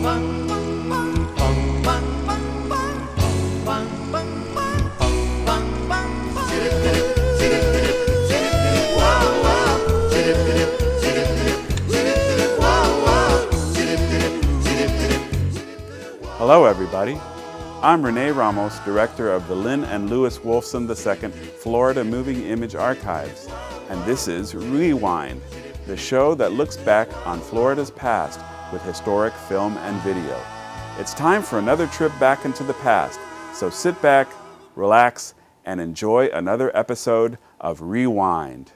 Hello everybody, I'm Rene Ramos, director of the Lynn and Louis Wolfson II Florida Moving Image Archives, and this is Rewind, the show that looks back on Florida's past with historic film and video. It's time for another trip back into the past, so sit back, relax, and enjoy another episode of Rewind.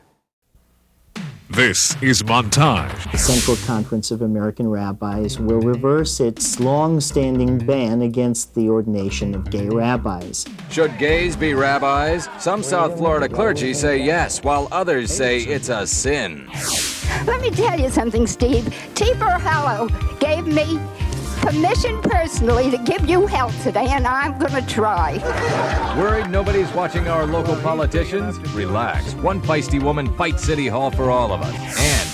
This is Montage. The Central Conference of American Rabbis will reverse its long-standing ban against the ordination of gay rabbis. Should gays be rabbis? Some South Florida clergy say yes, while others say it's a sin. Let me tell you something, Steve. T. Burhallo gave me permission personally to give you help today, and I'm going to try. Worried nobody's watching our local politicians? Relax. One feisty woman fights City Hall for all of us. And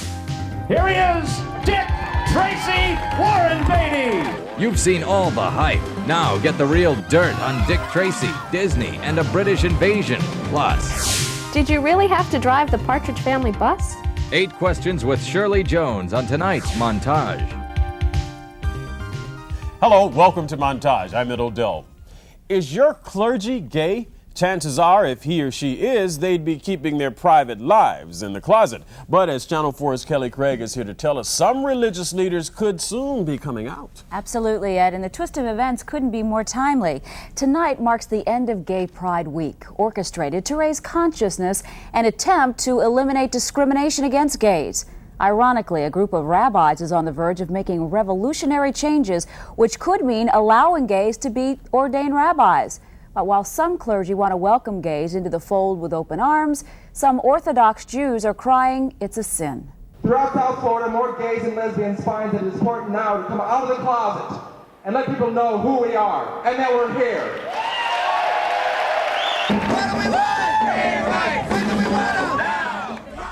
here he is, Dick Tracy Warren Beatty. You've seen all the hype. Now get the real dirt on Dick Tracy, Disney, and a British invasion. Plus, did you really have to drive the Partridge Family bus? 8 questions with Shirley Jones on tonight's Montage. Hello, welcome to Montage. I'm Ed Odell. Is your clergy gay? Chances are, if he or she is, they'd be keeping their private lives in the closet. But as Channel 4's Kelly Craig is here to tell us, some religious leaders could soon be coming out. Absolutely, Ed, and the twist of events couldn't be more timely. Tonight marks the end of Gay Pride Week, orchestrated to raise consciousness and attempt to eliminate discrimination against gays. Ironically, a group of rabbis is on the verge of making revolutionary changes, which could mean allowing gays to be ordained rabbis. But while some clergy want to welcome gays into the fold with open arms, some Orthodox Jews are crying it's a sin. Throughout South Florida, more gays and lesbians find that it is important now to come out of the closet and let people know who we are and that we're here. What do we want? Gay rights! When do we want them?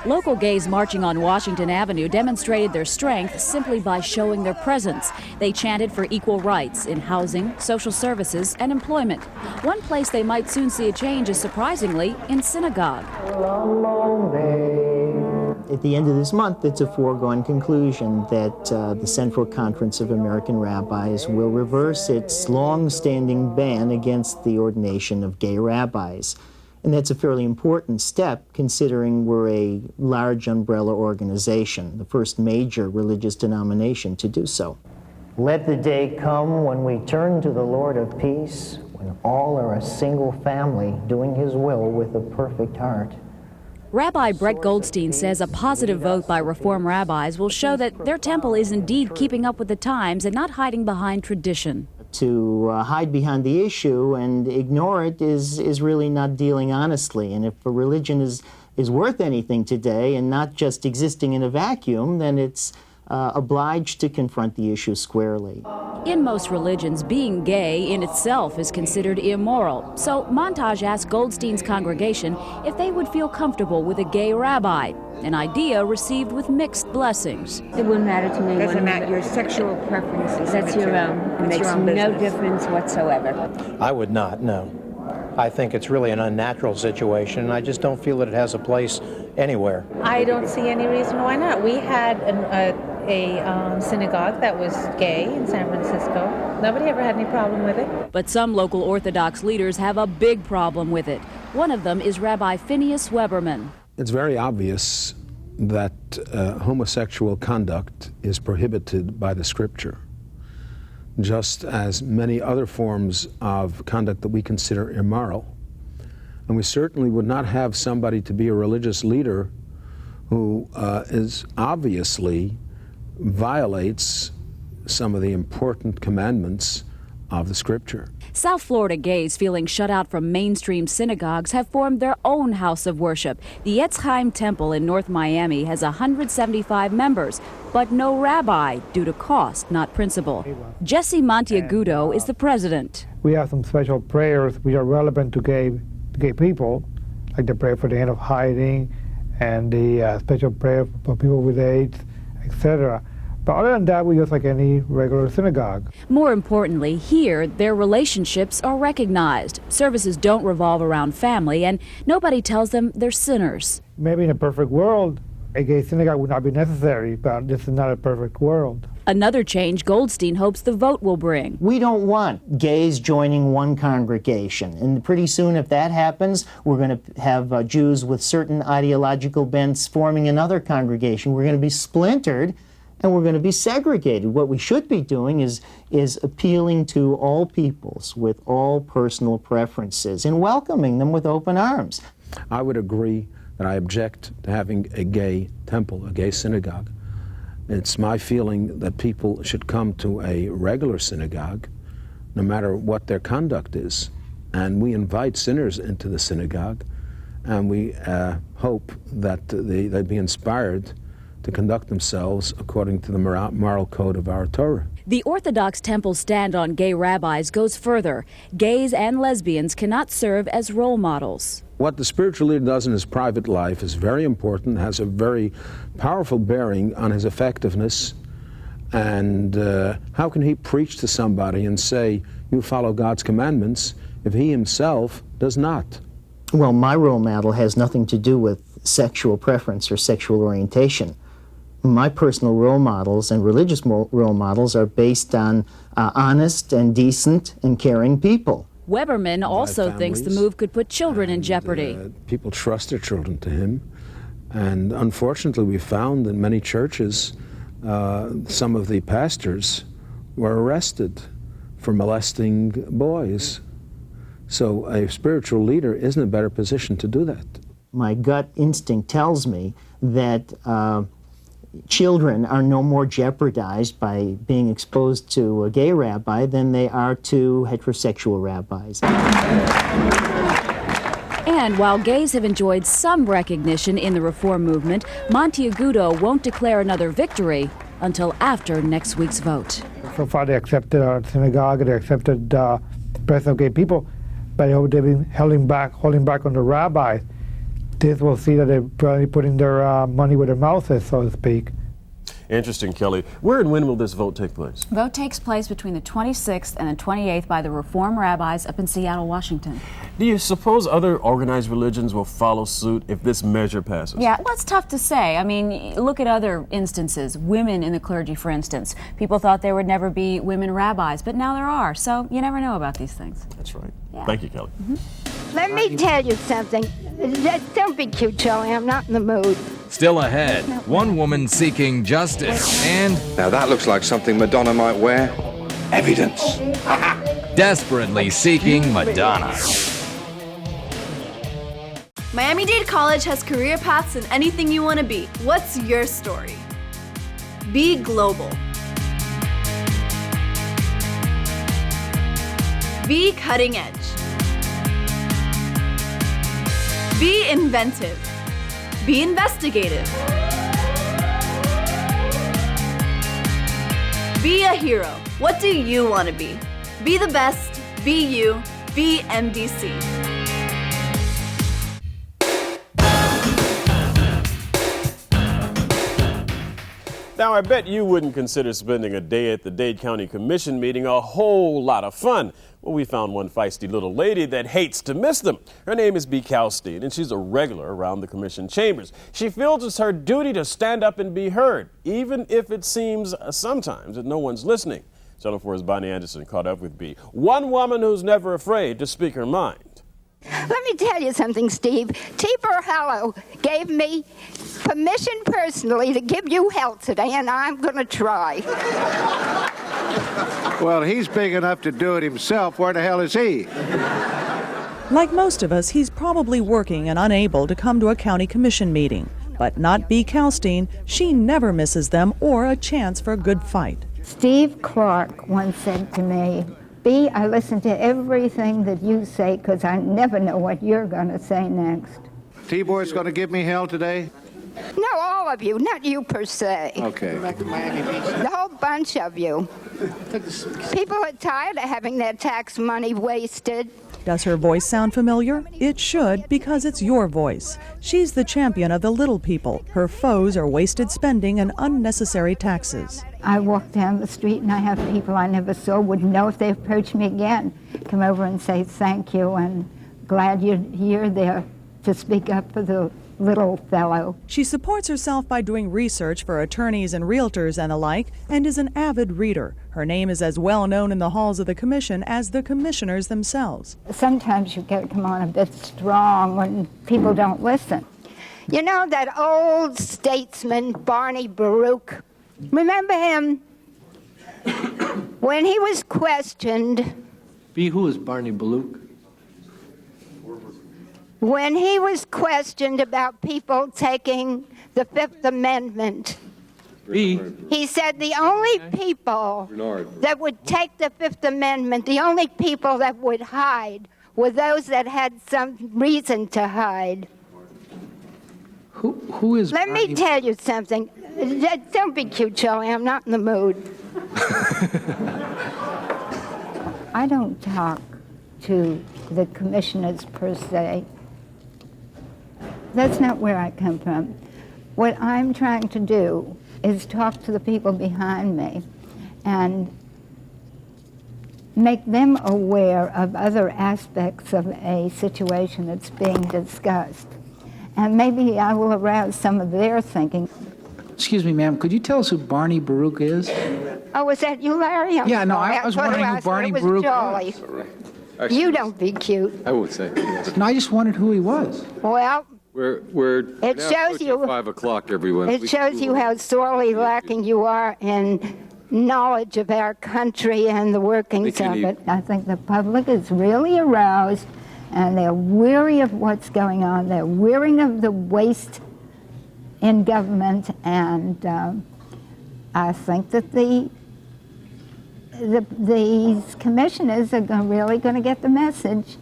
Local gays marching on Washington Avenue demonstrated their strength simply by showing their presence. They chanted for equal rights in housing, social services, and employment. One place they might soon see a change is, surprisingly, in synagogue. At the end of this month, it's a foregone conclusion that the Central Conference of American Rabbis will reverse its long-standing ban against the ordination of gay rabbis. And that's a fairly important step, considering we're a large umbrella organization, the first major religious denomination to do so. Let the day come when we turn to the Lord of peace, when all are a single family doing his will with a perfect heart. Rabbi Brett Goldstein says a positive vote by Reform rabbis will show that their temple is indeed keeping up with the times and not hiding behind tradition. To hide behind the issue and ignore it is really not dealing honestly. And if a religion is worth anything today and not just existing in a vacuum, then it's obliged to confront the issue squarely. In most religions, being gay in itself is considered immoral. So Montage asked Goldstein's congregation if they would feel comfortable with a gay rabbi, an idea received with mixed blessings. It wouldn't matter to me. Doesn't matter. Your sexual preferences. That's your own. It makes no difference whatsoever. I would not, no. I think it's really an unnatural situation, and I just don't feel that it has a place anywhere. I don't see any reason why not. We had a synagogue that was gay in San Francisco. Nobody ever had any problem with it. But some local Orthodox leaders have a big problem with it. One of them is Rabbi Phineas Weberman. It's very obvious that homosexual conduct is prohibited by the Scripture, just as many other forms of conduct that we consider immoral. And we certainly would not have somebody to be a religious leader who is obviously violates some of the important commandments of the Scripture. South Florida gays feeling shut out from mainstream synagogues have formed their own house of worship. The Etz Chaim Temple in North Miami has 175 members, but no rabbi due to cost, not principle. Jesse Monteagudo is the president. We have some special prayers which are relevant to gay people, like the prayer for the end of hiding and the special prayer for people with AIDS, etc. But other than that, we're just like any regular synagogue. More importantly, here, their relationships are recognized. Services don't revolve around family, and nobody tells them they're sinners. Maybe in a perfect world, a gay synagogue would not be necessary, but this is not a perfect world. Another change Goldstein hopes the vote will bring. We don't want gays joining one congregation. And pretty soon, if that happens, we're going to have Jews with certain ideological bents forming another congregation. We're going to be splintered, and we're going to be segregated. What we should be doing is appealing to all peoples with all personal preferences and welcoming them with open arms. I would agree that I object to having a gay temple, a gay synagogue. It's my feeling that people should come to a regular synagogue, no matter what their conduct is. And we invite sinners into the synagogue, and we hope that they'd be inspired to conduct themselves according to the moral code of our Torah. The Orthodox Temple's stand on gay rabbis goes further. Gays and lesbians cannot serve as role models. What the spiritual leader does in his private life is very important, has a very powerful bearing on his effectiveness. And how can he preach to somebody and say, you follow God's commandments, if he himself does not? Well, my role model has nothing to do with sexual preference or sexual orientation. My personal role models and religious role models are based on honest and decent and caring people. Weberman also thinks the move could put children in jeopardy. People trust their children to him. And unfortunately, we found in many churches, some of the pastors were arrested for molesting boys. So a spiritual leader is in a better position to do that. My gut instinct tells me that children are no more jeopardized by being exposed to a gay rabbi than they are to heterosexual rabbis. And while gays have enjoyed some recognition in the reform movement, Monteagudo won't declare another victory until after next week's vote. So far, they accepted our synagogue, they accepted the presence of gay people, but they've been holding back on the rabbis. This will see that they're probably putting their money where their mouth is, so to speak. Interesting, Kelly. Where and when will this vote take place? Vote takes place between the 26th and the 28th by the Reform rabbis up in Seattle, Washington. Do you suppose other organized religions will follow suit if this measure passes? Yeah, well, it's tough to say. I mean, look at other instances. Women in the clergy, for instance. People thought there would never be women rabbis, but now there are. So you never know about these things. That's right. Yeah. Thank you, Kelly. Let me tell you something. Don't be cute, Charlie. I'm not in the mood. Still ahead, one woman seeking justice and... Now that looks like something Madonna might wear. Evidence. desperately seeking Madonna. MiamiDade College has career paths in anything you want to be. What's your story? Be global. Be cutting edge. Be inventive. Be investigative. Be a hero. What do you want to be? Be the best. Be you. Be MDC. Now, I bet you wouldn't consider spending a day at the Dade County Commission meeting a whole lot of fun. Well, we found one feisty little lady that hates to miss them. Her name is Calstein, and she's a regular around the commission chambers. She feels it's her duty to stand up and be heard, even if it seems sometimes that no one's listening. Channel 4's Bonnie Anderson caught up with B, one woman who's never afraid to speak her mind. Let me tell you something, Steve. T. Burhallo gave me permission personally to give you help today, and I'm going to try. Well, he's big enough to do it himself. Where the hell is he? Like most of us, he's probably working and unable to come to a county commission meeting. But not B. Calstein. She never misses them or a chance for a good fight. Steve Clark once said to me, B, I listen to everything that you say because I never know what you're going to say next. T-Boy's going to give me hell today? No, all of you, not you per se. Okay. The whole bunch of you. People are tired of having their tax money wasted. Does her voice sound familiar? It should, because it's your voice. She's the champion of the little people. Her foes are wasted spending and unnecessary taxes. I walk down the street and I have people I never saw, wouldn't know if they approached me again, come over and say thank you and glad you're there to speak up for the little fellow. She supports herself by doing research for attorneys and realtors and the like, and is an avid reader. Her name is as well known in the halls of the commission as the commissioners themselves. Sometimes you got to come on a bit strong when people don't listen. You know that old statesman, Barney Baruch? Remember him? When he was questioned... Who is Barney Baruch? When he was questioned about people taking the Fifth Amendment, he said the only people that would take the Fifth Amendment, the only people that would hide, were those that had some reason to hide. Who is Let me tell you something. Don't be cute, Charlie. I'm not in the mood. I don't talk to the commissioners per se. That's not where I come from. What I'm trying to do is talk to the people behind me and make them aware of other aspects of a situation that's being discussed. And maybe I will arouse some of their thinking. Excuse me, ma'am, could you tell us who Barney Baruch is? Oh, was that you, Larry? Yeah, no, I was wondering who Barney Baruch was. You don't be cute. I would say. No, I just wondered who he was. Well, We're it now shows you 5 o'clock, everyone. It shows you how sorely lacking you are in knowledge of our country and the workings of it. I think the public is really aroused, and they're weary of what's going on. They're weary of the waste in government, and I think that these commissioners are really going to get the message.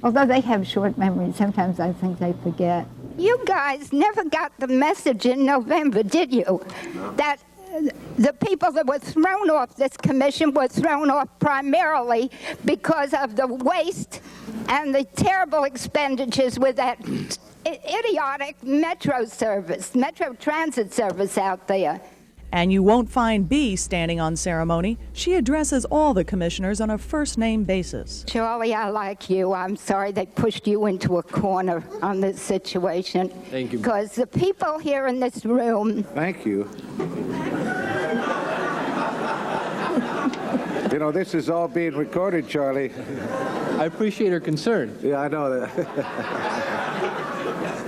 Although they have short memories, sometimes I think they forget. You guys never got the message in November, did you? That the people that were thrown off this commission were thrown off primarily because of the waste and the terrible expenditures with that idiotic metro transit service out there. And you won't find B standing on ceremony. She addresses all the commissioners on a first-name basis. Charlie, I like you. I'm sorry they pushed you into a corner on this situation. Thank you. Because the people here in this room... Thank you. You know, this is all being recorded, Charlie. I appreciate her concern. Yeah, I know that.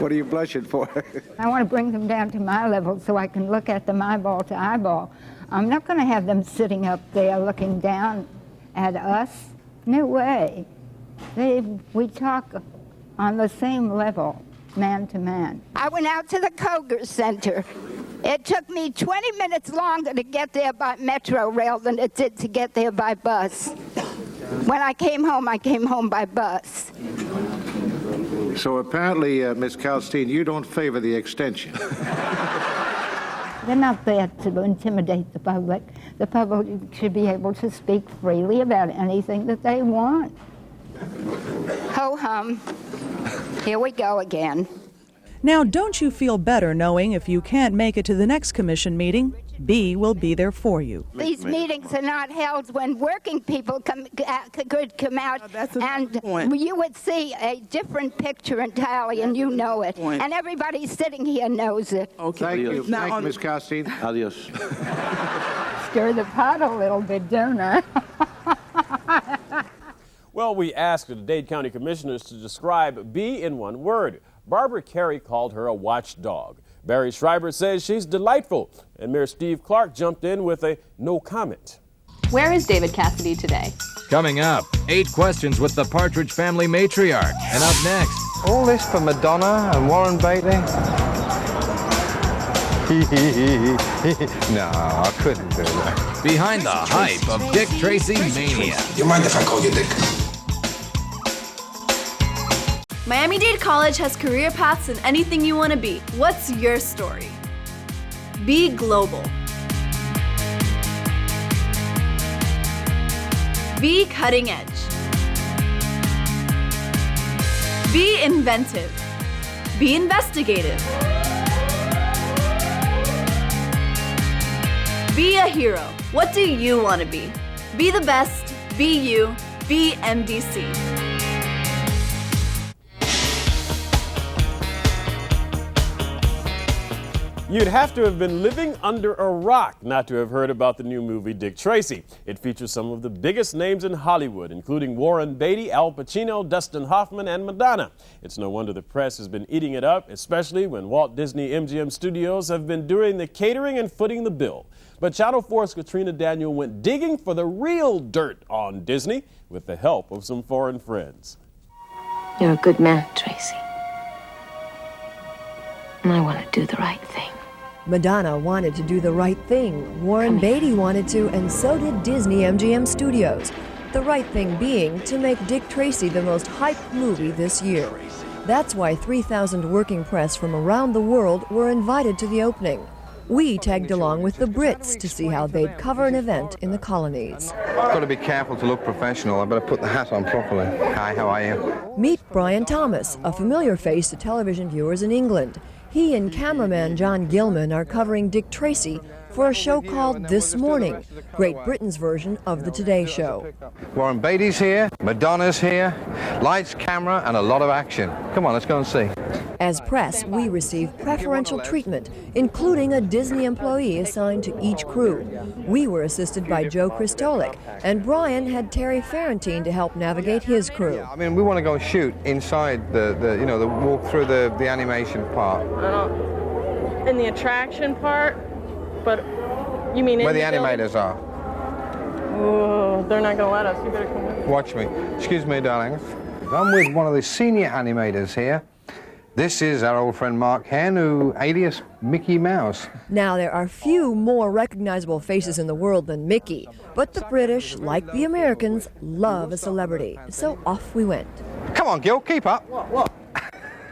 What are you blushing for? I want to bring them down to my level so I can look at them eyeball to eyeball. I'm not going to have them sitting up there looking down at us. No way. We talk on the same level, man to man. I went out to the Koger Center. It took me 20 minutes longer to get there by Metro Rail than it did to get there by bus. When I came home by bus. So apparently, Ms. Calstein, you don't favor the extension. They're not there to intimidate the public. The public should be able to speak freely about anything that they want. Ho-hum. Here we go again. Now, don't you feel better knowing if you can't make it to the next commission meeting, B will be there for you. These meetings are not held when working people could come out, and you would see a different picture entirely, and you know it. And everybody sitting here knows it. Okay. Thank you. Thank you, Ms. Calstein. Adios. Stir the pot a little bit, don't I? Well, we asked the Dade County Commissioners to describe B in one word. Barbara Carey called her a watchdog. Barry Schreiber says she's delightful, and Mayor Steve Clark jumped in with a no comment. Where is David Cassidy today? Coming up, 8 questions with the Partridge Family matriarch. And up next, All this for Madonna and Warren Beatty? No, I couldn't do that. behind the hype of Dick Tracy mania. You mind if I call you Dick? MiamiDade College has career paths in anything you want to be. What's your story? Be global. Be cutting edge. Be inventive. Be investigative. Be a hero. What do you want to be? Be the best. Be you. Be MDC. You'd have to have been living under a rock not to have heard about the new movie Dick Tracy. It features some of the biggest names in Hollywood, including Warren Beatty, Al Pacino, Dustin Hoffman, and Madonna. It's no wonder the press has been eating it up, especially when Walt Disney MGM Studios have been doing the catering and footing the bill. But Channel 4's Katrina Daniel went digging for the real dirt on Disney with the help of some foreign friends. You're a good man, Tracy. And I want to do the right thing. Madonna wanted to do the right thing. Warren Beatty wanted to, and so did Disney MGM Studios. The right thing being to make Dick Tracy the most hyped movie this year. That's why 3,000 working press from around the world were invited to the opening. We tagged along with the Brits to see how they'd cover an event in the colonies. I've got to be careful to look professional. I better put the hat on properly. Hi, how are you? Meet Brian Thomas, a familiar face to television viewers in England. He and cameraman John Gilman are covering Dick Tracy for a show called This Morning, Great Britain's version of The Today Show. Warren Beatty's here, Madonna's here, lights, camera, and a lot of action. Come on, let's go and see. As press, we receive preferential treatment, including a Disney employee assigned to each crew. We were assisted by Joe Kristolik, and Brian had Terry Ferrantine to help navigate his crew. I mean, we want to go shoot inside the walk through the animation part. In the attraction part, but you mean where the animators are? Oh, they're not gonna let us. You better come with me. Watch me. Excuse me, darlings. I'm with one of the senior animators here. This is our old friend Mark Henn, who alias Mickey Mouse. Now, there are few more recognizable faces in the world than Mickey, but the British, like the Americans, love a celebrity. So off we went. Come on, Gil, keep up.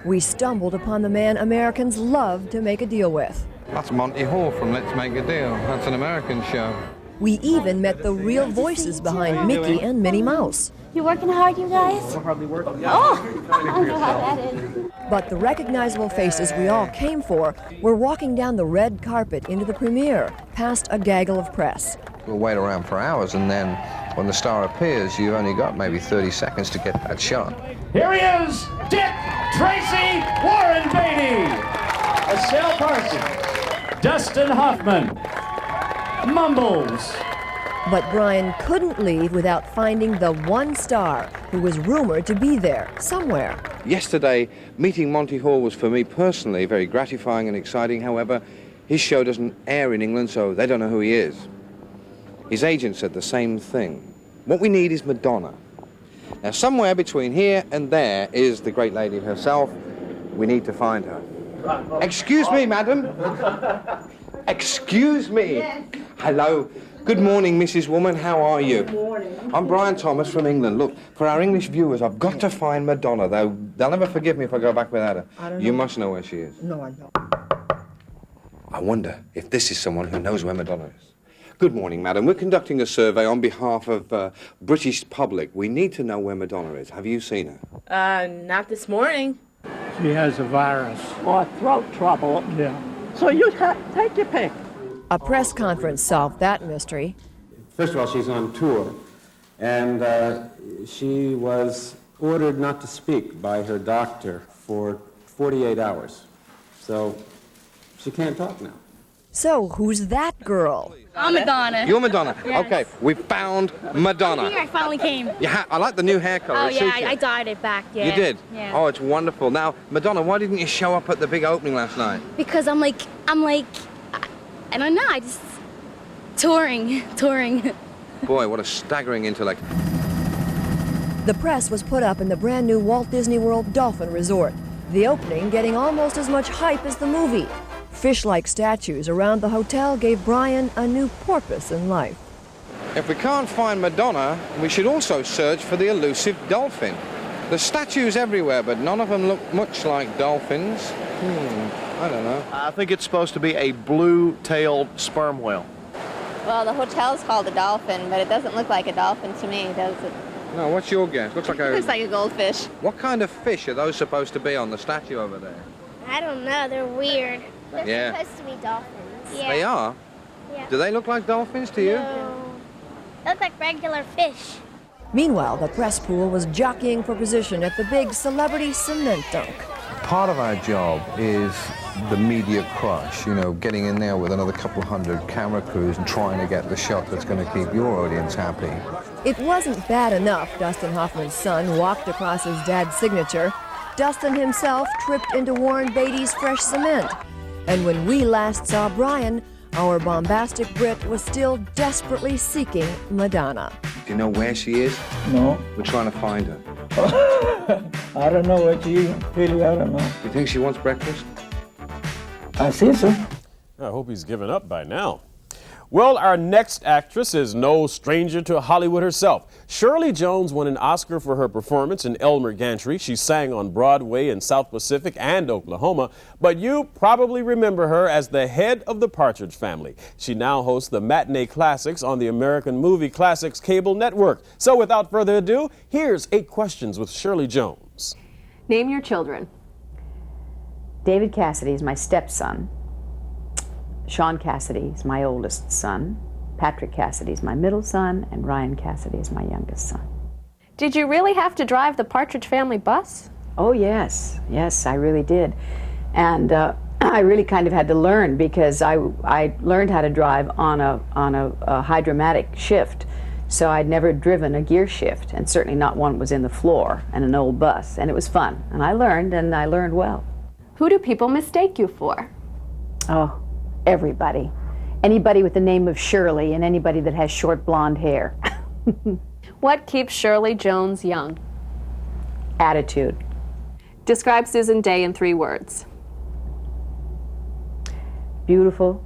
We stumbled upon the man Americans love to make a deal with. That's Monty Hall from Let's Make a Deal. That's an American show. We even met the real voices behind Mickey and Minnie Mouse. You working hard, you guys? We're hardly working. Oh, I don't know how that is. But the recognizable faces we all came for were walking down the red carpet into the premiere, past a gaggle of press. We'll wait around for hours, and then when the star appears, you've only got maybe 30 seconds to get that shot. Here he is, Dick Tracy, Warren Beatty, Estelle Parsons, Dustin Hoffman, Mumbles. But Brian couldn't leave without finding the one star who was rumored to be there somewhere. Yesterday, meeting Monty Hall was for me personally very gratifying and exciting. However, his show doesn't air in England, so they don't know who he is. His agent said the same thing. What we need is Madonna. Now, somewhere between here and there is the great lady herself. We need to find her. Excuse me, madam. Excuse me. Yes. Hello. Good morning, Mrs. Woman. How are you? Good morning. I'm Brian Thomas from England. Look, for our English viewers, I've got to find Madonna. They'll never forgive me if I go back without her. I don't know. You must know where she is. No, I don't. I wonder if this is someone who knows where Madonna is. Good morning, madam. We're conducting a survey on behalf of British public. We need to know where Madonna is. Have you seen her? Not this morning. She has a virus. Or throat trouble. Yeah. So you take your pick. A press conference solved that mystery. First of all, she's on tour, and she was ordered not to speak by her doctor for 48 hours. So she can't talk now. So, who's that girl? I'm Madonna. You're Madonna? Yes. Okay, we found Madonna. Here, I finally came. Yeah, I like the new hair color. Oh, It yeah, suits you. I dyed it back, yeah. You did? Yeah. Oh, it's wonderful. Now, Madonna, why didn't you show up at the big opening last night? Because I'm like, I don't know, I just, touring. Boy, what a staggering intellect. The press was put up in the brand new Walt Disney World Dolphin Resort, the opening getting almost as much hype as the movie. Fish-like statues around the hotel gave Brian a new purpose in life. If we can't find Madonna, we should also search for the elusive dolphin. There's statues everywhere, but none of them look much like dolphins. I don't know. I think it's supposed to be a blue-tailed sperm whale. Well, the hotel's called the Dolphin, but it doesn't look like a dolphin to me, does it? No, what's your guess? Looks like Looks like a goldfish. What kind of fish are those supposed to be on the statue over there? I don't know. They're weird. They're Yeah. supposed to be dolphins. Yeah. They are? Yeah. Do they look like dolphins to you? No. They look like regular fish. Meanwhile, the press pool was jockeying for position at the big celebrity cement dunk. Part of our job is the media crush, you know, getting in there with another couple of hundred camera crews and trying to get the shot that's going to keep your audience happy. It wasn't bad enough Dustin Hoffman's son walked across his dad's signature. Dustin himself tripped into Warren Beatty's fresh cement. And when we last saw Brian, our bombastic Brit was still desperately seeking Madonna. Do you know where she is? No. We're trying to find her. I don't know what you really, I don't know. Do you think she wants breakfast? I see so. I hope he's given up by now. Well, our next actress is no stranger to Hollywood herself. Shirley Jones won an Oscar for her performance in Elmer Gantry. She sang on Broadway in South Pacific and Oklahoma, but you probably remember her as the head of the Partridge Family. She now hosts the Matinee Classics on the American Movie Classics cable network. So without further ado, here's 8 questions with Shirley Jones. Name your children. David Cassidy is my stepson. Sean Cassidy is my oldest son. Patrick Cassidy is my middle son, and Ryan Cassidy is my youngest son. Did you really have to drive the Partridge Family bus? Oh, yes. Yes, I really did. And I really kind of had to learn because I learned how to drive on a hydromatic shift. So I'd never driven a gear shift, and certainly not one that was in the floor and an old bus. And it was fun. And I learned well. Who do people mistake you for? Oh, everybody. Anybody with the name of Shirley and anybody that has short blonde hair. What keeps Shirley Jones young? Attitude. Describe Susan Day in 3 words. Beautiful,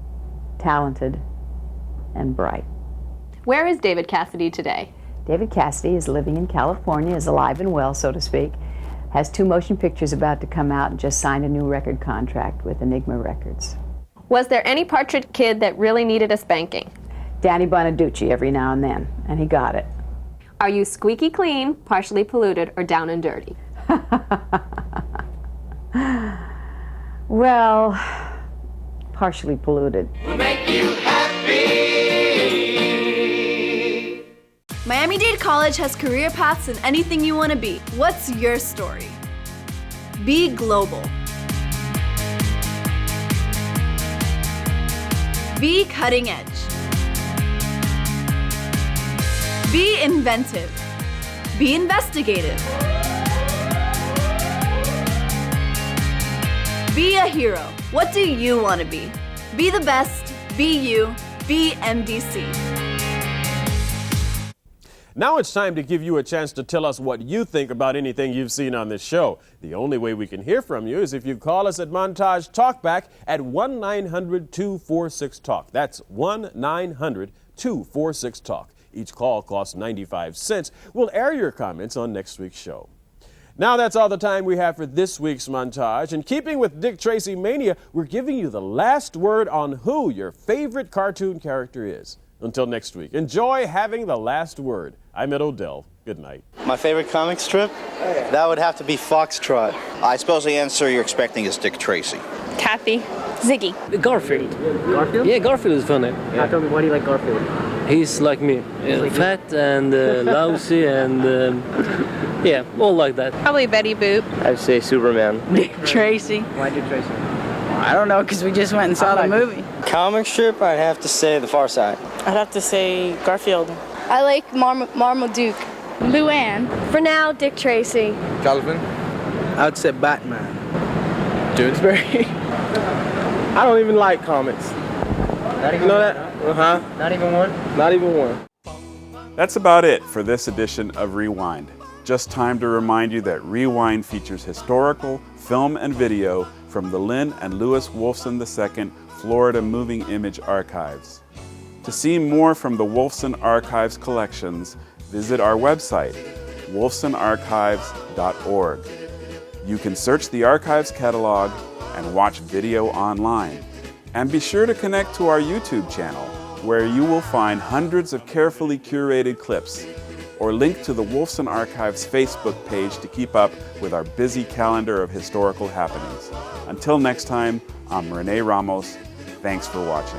talented, and bright. Where is David Cassidy today? David Cassidy is living in California, is alive and well, so to speak. Has 2 motion pictures about to come out and just signed a new record contract with Enigma Records. Was there any Partridge kid that really needed a spanking? Danny Bonaducci every now and then, and he got it. Are you squeaky clean, partially polluted, or down and dirty? Well, partially polluted. We'll make you happy. MiamiDade College has career paths in anything you want to be. What's your story? Be global. Be cutting edge. Be inventive. Be investigative. Be a hero. What do you want to be? Be the best. Be you. Be MDC. Now it's time to give you a chance to tell us what you think about anything you've seen on this show. The only way we can hear from you is if you call us at Montage Talkback at 1-900-246-TALK. That's 1-900-246-TALK. Each call costs 95 cents. We'll air your comments on next week's show. Now that's all the time we have for this week's Montage. In keeping with Dick Tracy Mania, we're giving you the last word on who your favorite cartoon character is. Until next week, enjoy having the last word. I'm Ed Odell. Good night. My favorite comic strip? That would have to be Foxtrot. I suppose the answer you're expecting is Dick Tracy. Kathy. Ziggy. Garfield. Garfield? Yeah, Garfield is funny. How come, why do you like Garfield? He's like me. Like fat and lousy and yeah, all like that. Probably Betty Boop. I'd say Superman. Dick Tracy. Why Dick Tracy? I don't know, because we just went and saw the movie. Comic strip, I'd have to say The Far Side. I'd have to say Garfield. I like Marmaduke. Luann. For now, Dick Tracy. Calvin? I'd say Batman. Dewsbury. I don't even like comics. Not even you know one? that? Uh-huh. Not even one? Not even one. That's about it for this edition of Rewind. Just time to remind you that Rewind features historical film and video from the Lynn and Lewis Wolfson II Florida Moving Image Archives. To see more from the Wolfson Archives collections, visit our website, wolfsonarchives.org. You can search the archives catalog and watch video online. And be sure to connect to our YouTube channel, where you will find hundreds of carefully curated clips, or link to the Wolfson Archives Facebook page to keep up with our busy calendar of historical happenings. Until next time, I'm Rene Ramos. Thanks for watching.